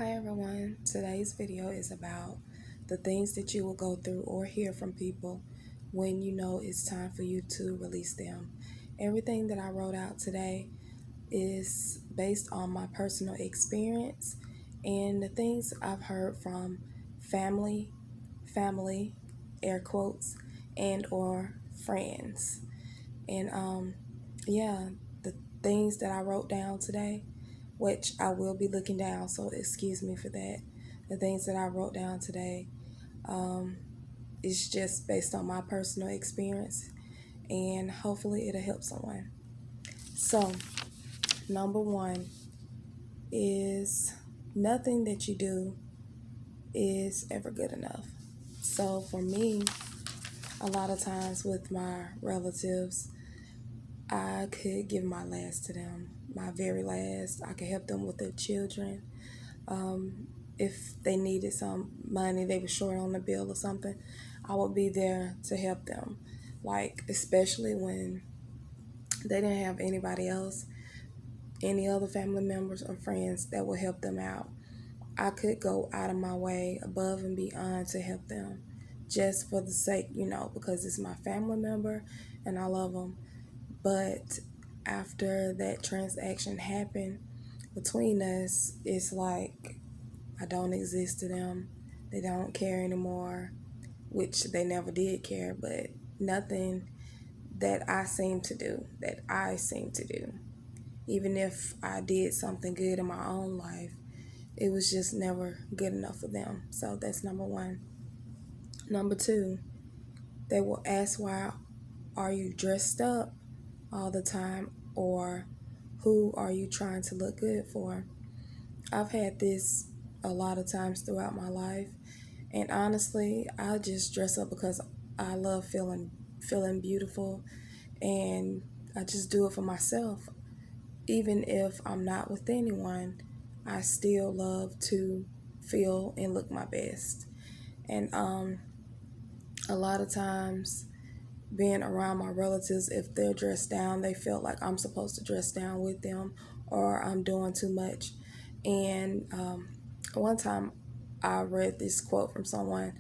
Hi everyone, today's video is about the things that you will go through or hear from people when you know it's time for you to release them. Everything that I wrote out today is based on my personal experience and the things I've heard from family, air quotes, and or friends. And yeah, the things that I wrote down today, which I will be looking down, so excuse me for that. The things that I wrote down today um, is just based on my personal experience, and hopefully it'll help someone. So, number one is nothing that you do is ever good enough. So, for me, a lot of times with my relatives, I could give my last to them, my very last. I could help them with their children. If they needed some money, they were short on the bill or something, I would be there to help them. Like, especially when they didn't have anybody else, any other family members or friends that would help them out. I could go out of my way above and beyond to help them just for the sake, because it's my family member and I love them. But after that transaction happened between us, it's like I don't exist to them. They don't care anymore, which they never did care, but nothing that I seem to do. Even if I did something good in my own life, it was just never good enough for them. So that's number one. Number two, they will ask, why are you dressed up all the time, or who are you trying to look good for? I've had this a lot of times throughout my life, and honestly, I just dress up because I love feeling beautiful, and I just do it for myself. Even if I'm not with anyone, I still love to feel and look my best. And a lot of times, being around my relatives, if they're dressed down, they feel like I'm supposed to dress down with them, or I'm doing too much. And one time I read this quote from someone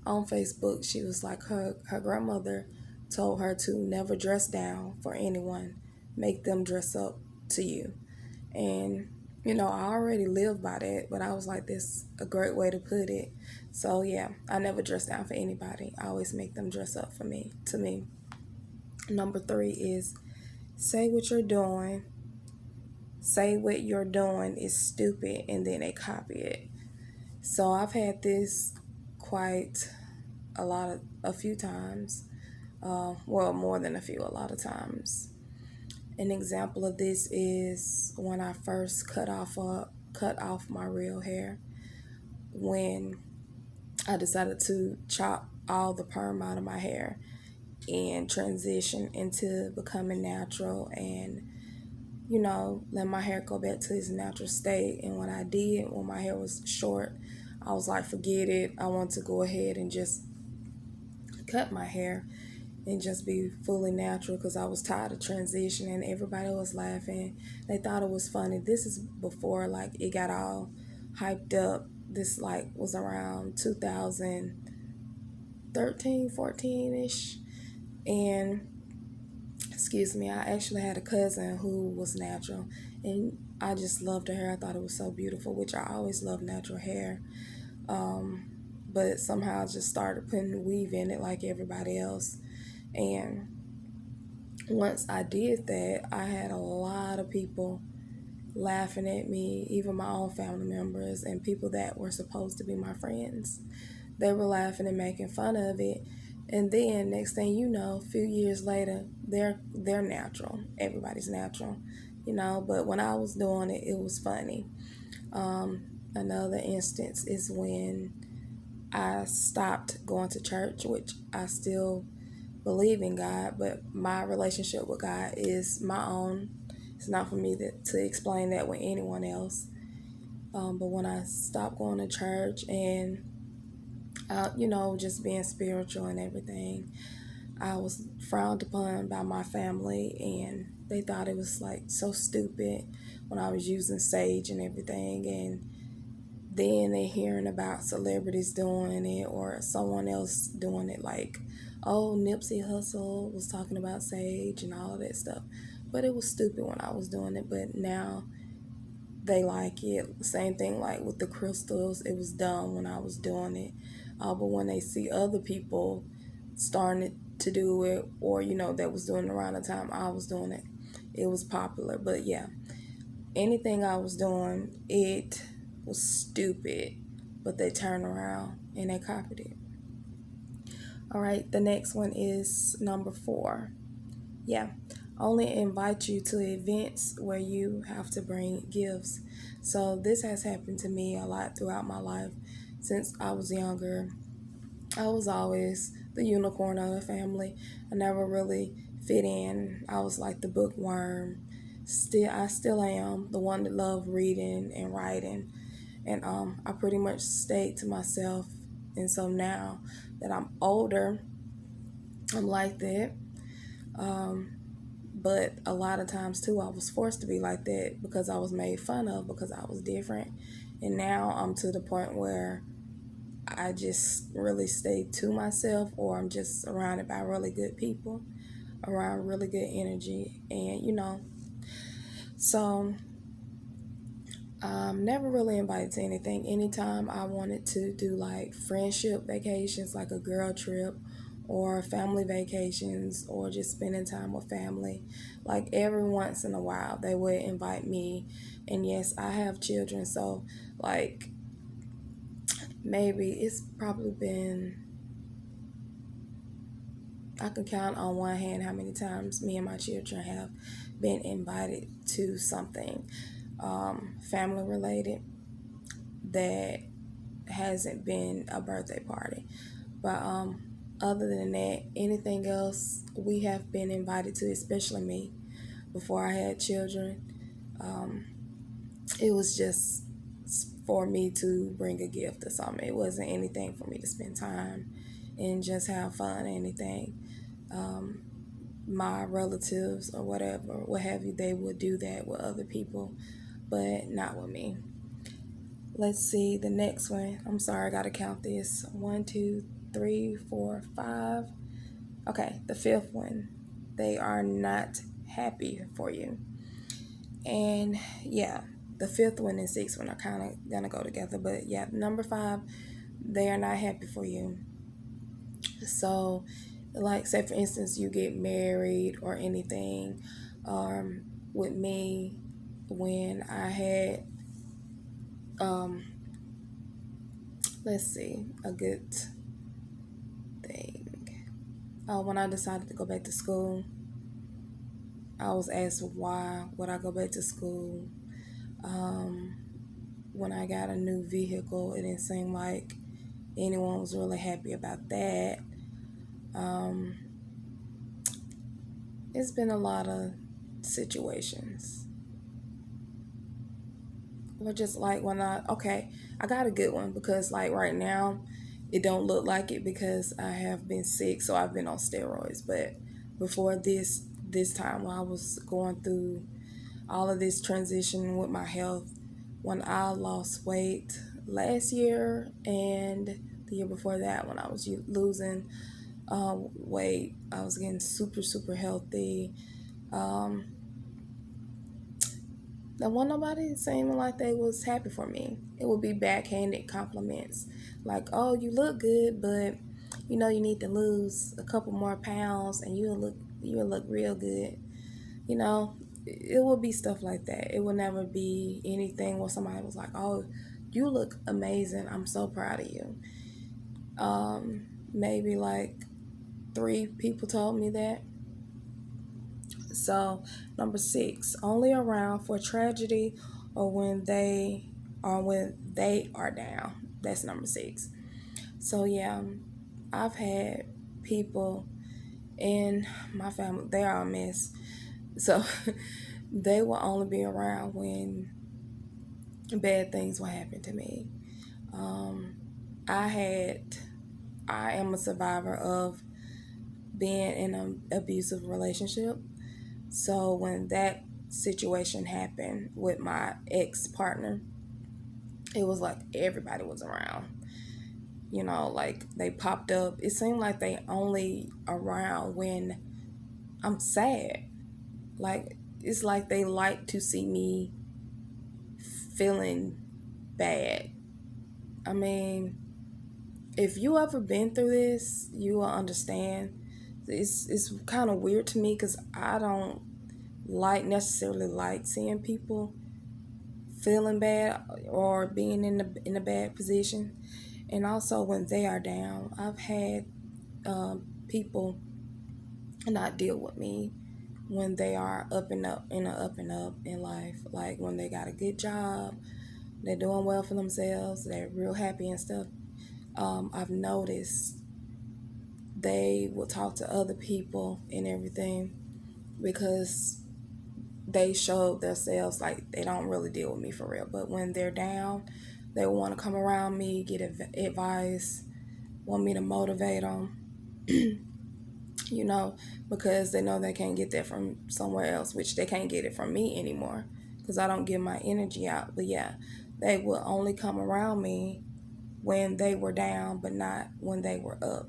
on Facebook. She was like, her grandmother told her to never dress down for anyone, make them dress up to you. And I already live by that, but I was like, this a great way to put it. So yeah, I never dress down for anybody. I always make them dress up for me, to me. Number three is say what you're doing. Say what you're doing is stupid, and then they copy it. So I've had this quite a few times. Well, more than a lot of times. An example of this is when I first cut off my real hair. When I decided to chop all the perm out of my hair and transition into becoming natural, and let my hair go back to its natural state. And when I did, when my hair was short, I was like, forget it. I want to go ahead and just cut my hair and just be fully natural, because I was tired of transitioning. Everybody was laughing. They thought it was funny. This is before like it got all hyped up. This like was around 2013, 14-ish. And excuse me, I actually had a cousin who was natural, and I just loved her hair. I thought it was so beautiful, which I always loved natural hair. But somehow I just started putting weave in it like everybody else. And once I did that, I had a lot of people laughing at me, even my own family members and people that were supposed to be my friends. They were laughing and making fun of it. And then next thing you know, a few years later, they're natural. Everybody's natural, but when I was doing it, it was funny. Another instance is when I stopped going to church, which I still believe in God, but my relationship with God is my own. It's not for me to explain that with anyone else. But when I stopped going to church and, just being spiritual and everything, I was frowned upon by my family, and they thought it was like so stupid when I was using sage and everything. And then they're hearing about celebrities doing it or someone else doing it, like, oh, Nipsey Hussle was talking about Sage and all of that stuff. But it was stupid when I was doing it, but now they like it. Same thing like with the crystals. It was dumb when I was doing it. But when they see other people starting to do it, or, that was doing it around the time I was doing it, it was popular. But yeah, anything I was doing, it was stupid, but they turned around and they copied it. All right, the next one is number 4. Yeah, only invite you to events where you have to bring gifts. So this has happened to me a lot throughout my life. Since I was younger, I was always the unicorn of the family. I never really fit in. I was like the bookworm. I still am the one that loved reading and writing, and I pretty much stayed to myself. And so now that I'm older, I'm like that. But a lot of times too, I was forced to be like that because I was made fun of because I was different. And now I'm to the point where I just really stay to myself, or I'm just surrounded by really good people, around really good energy. And, so never really invited to anything. Anytime I wanted to do like friendship vacations, like a girl trip, or family vacations, or just spending time with family, like every once in a while they would invite me. And yes, I have children, so like maybe it's probably been, I can count on one hand how many times me and my children have been invited to something family related that hasn't been a birthday party. But other than that, anything else we have been invited to, especially me, before I had children. It was just for me to bring a gift or something. It wasn't anything for me to spend time and just have fun or anything. My relatives or whatever, what have you, they would do that with other people, but not with me. Let's see the next one. I'm sorry, I gotta count this. 1, 2, 3, 4, 5. Okay, the 5th one. They are not happy for you. And yeah, the 5th one and 6th one are kind of gonna go together. But yeah, number 5, they are not happy for you. So, like, say for instance, you get married or anything. With me, when I had, let's see, a good thing. When I decided to go back to school, I was asked why would I go back to school. When I got a new vehicle, it didn't seem like anyone was really happy about that. It's been a lot of situations. Or just like when I got a good one, because like right now it don't look like it because I have been sick, so I've been on steroids. But before this time, when I was going through all of this transition with my health, when I lost weight last year and the year before that, when I was losing weight, I was getting super healthy. There wasn't nobody seeming like they was happy for me. It would be backhanded compliments, like, "Oh, you look good, but you need to lose a couple more pounds, and you'll look real good." It would be stuff like that. It would never be anything where somebody was like, "Oh, you look amazing. I'm so proud of you." Maybe like 3 people told me that. So, number 6, only around for tragedy or when they are down. That's number 6. So yeah, I've had people in my family, they are a mess. So they will only be around when bad things will happen to me. I am a survivor of being in an abusive relationship. So when that situation happened with my ex-partner, it was like everybody was around. You know, like they popped up. It seemed like they only around when I'm sad. Like it's like they like to see me feeling bad. I mean, if you ever been through this, you will understand. It's kind of weird to me because I don't necessarily like seeing people feeling bad or being in a bad position. And also when they are down, I've had people not deal with me when they are up and up up and up in life. Like when they got a good job, they're doing well for themselves, they're real happy and stuff. I've noticed they will talk to other people and everything because they show themselves like they don't really deal with me for real. But when they're down, they want to come around me, get advice, want me to motivate them, you know, because they know they can't get that from somewhere else, which they can't get it from me anymore because I don't give my energy out. But yeah, they will only come around me when they were down, but not when they were up.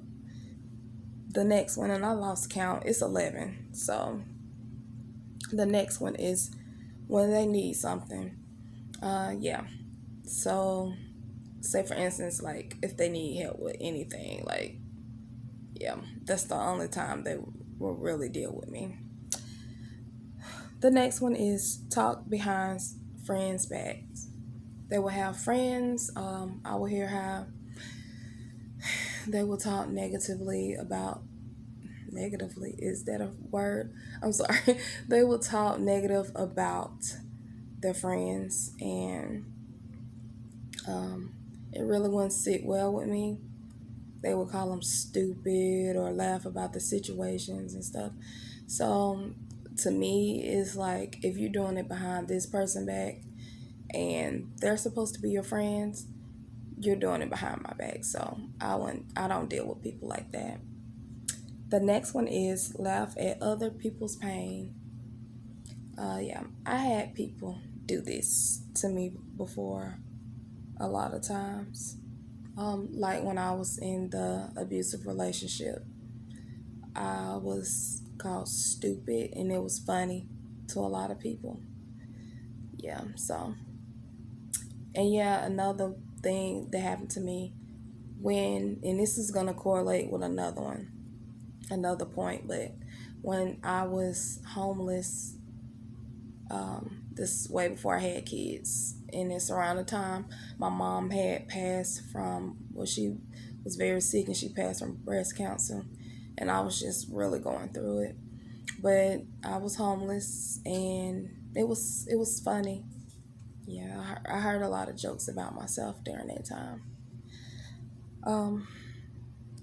The next one, and I lost count, it's 11. So the next one is when they need something. Yeah. So, say for instance, like if they need help with anything, like, yeah, that's the only time they will really deal with me. The next one is talk behind friends' backs. They will have friends. I will hear how they will talk negatively. Is that a word? I'm sorry. They will talk negative about their friends, and it really wouldn't sit well with me. They would call them stupid or laugh about the situations and stuff. So to me, it's like if you're doing it behind this person back and they're supposed to be your friends, you're doing it behind my back. So I don't deal with people like that. The next one is laugh at other people's pain. Yeah, I had people do this to me before a lot of times. Like when I was in the abusive relationship, I was called stupid and it was funny to a lot of people. Yeah, so, and yeah, another thing that happened to me and this is going to correlate with another point, but when I was homeless, this way before I had kids, and it's around the time my mom had passed she was very sick and she passed from breast cancer, and I was just really going through it. But I was homeless, and it was funny. Yeah, I heard a lot of jokes about myself during that time. Um,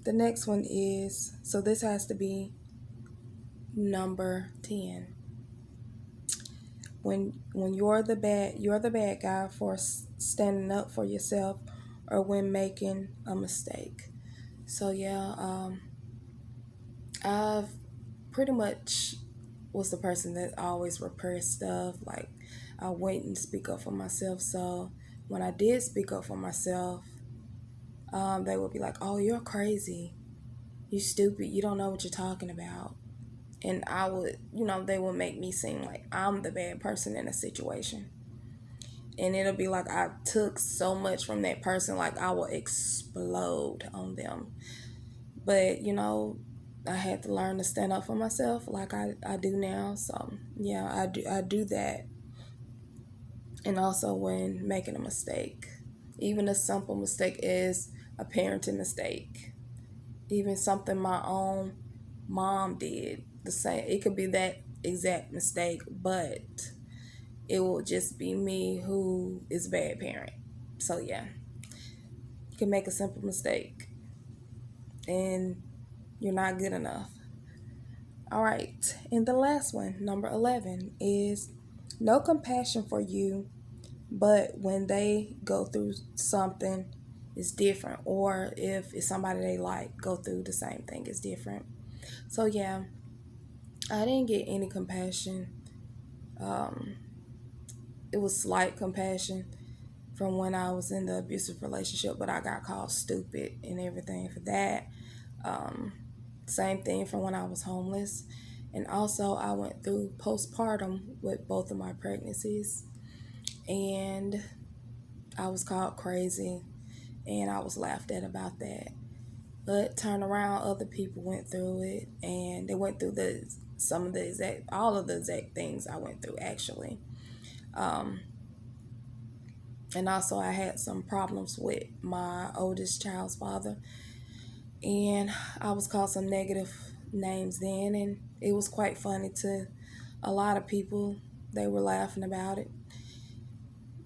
the next one is, so this has to be number 10. When you're the bad guy for standing up for yourself, or when making a mistake. So yeah, I've pretty much was the person that always repressed stuff. Like I wouldn't speak up for myself. So when I did speak up for myself, they would be like, "Oh, you're crazy. You stupid. You don't know what you're talking about." And I would, they would make me seem like I'm the bad person in a situation. And it'll be like I took so much from that person, like I will explode on them. But, I had to learn to stand up for myself like I do now. So, yeah, I do that. And also when making a mistake. Even a simple mistake is a parenting mistake. Even something my own mom did the same. It could be that exact mistake, but it will just be me who is a bad parent. So yeah, you can make a simple mistake and you're not good enough. All right, and the last one, number 11, is no compassion for you, but when they go through something, it's different. Or if it's somebody they like, go through the same thing, it's different. So yeah, I didn't get any compassion. Um, it was slight compassion from when I was in the abusive relationship, but I got called stupid and everything for that. Um, Same thing from when I was homeless. And also, I went through postpartum with both of my pregnancies, and I was called crazy, and I was laughed at about that. But turn around, other people went through it, and they went through all of the exact things I went through actually. Um, and also, I had some problems with my oldest child's father, and I was called some negative names then, and it was quite funny to a lot of people. They were laughing about it,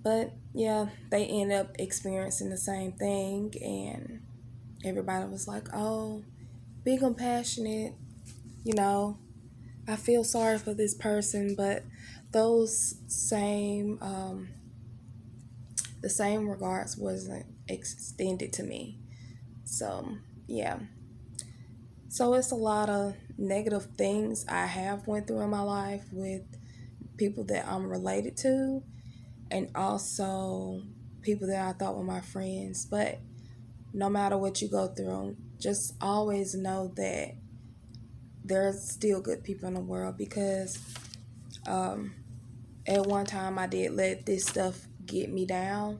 but yeah, they end up experiencing the same thing, and everybody was like, "Oh, be compassionate," you know. I feel sorry for this person, but those the same regards wasn't extended to me. So yeah, so it's a lot of negative things I have went through in my life with people that I'm related to, and also people that I thought were my friends. But no matter what you go through, just always know that there's still good people in the world, because um, at one time I did let this stuff get me down,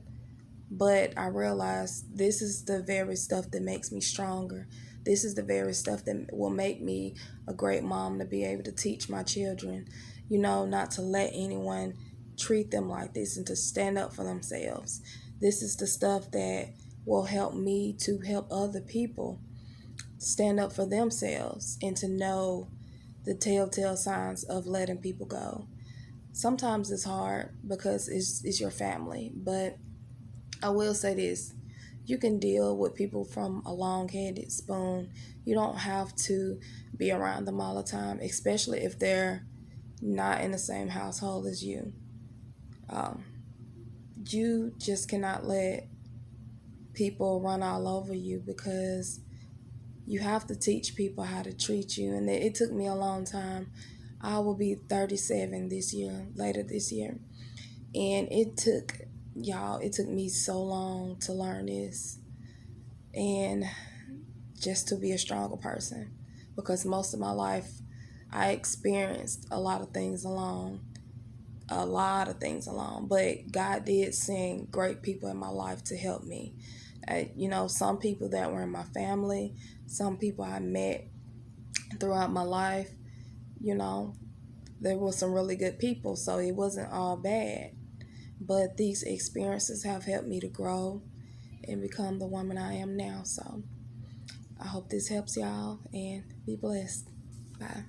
but I realized this is the very stuff that makes me stronger. This is the very stuff that will make me a great mom, to be able to teach my children, not to let anyone treat them like this, and to stand up for themselves. This is the stuff that will help me to help other people stand up for themselves, and to know the telltale signs of letting people go. Sometimes it's hard because it's your family, but I will say this: you can deal with people from a long-handed spoon. You don't have to be around them all the time, especially if they're not in the same household as you. Um, you just cannot let people run all over you, because you have to teach people how to treat you. And it took me a long time. I will be 37 this year, later this year. And it took me so long to learn this, and just to be a stronger person, because most of my life I experienced a lot of things alone, but God did send great people in my life to help me. Some people that were in my family, some people I met throughout my life, you know, there were some really good people, so it wasn't all bad. But these experiences have helped me to grow and become the woman I am now. So I hope this helps y'all, and be blessed. Bye.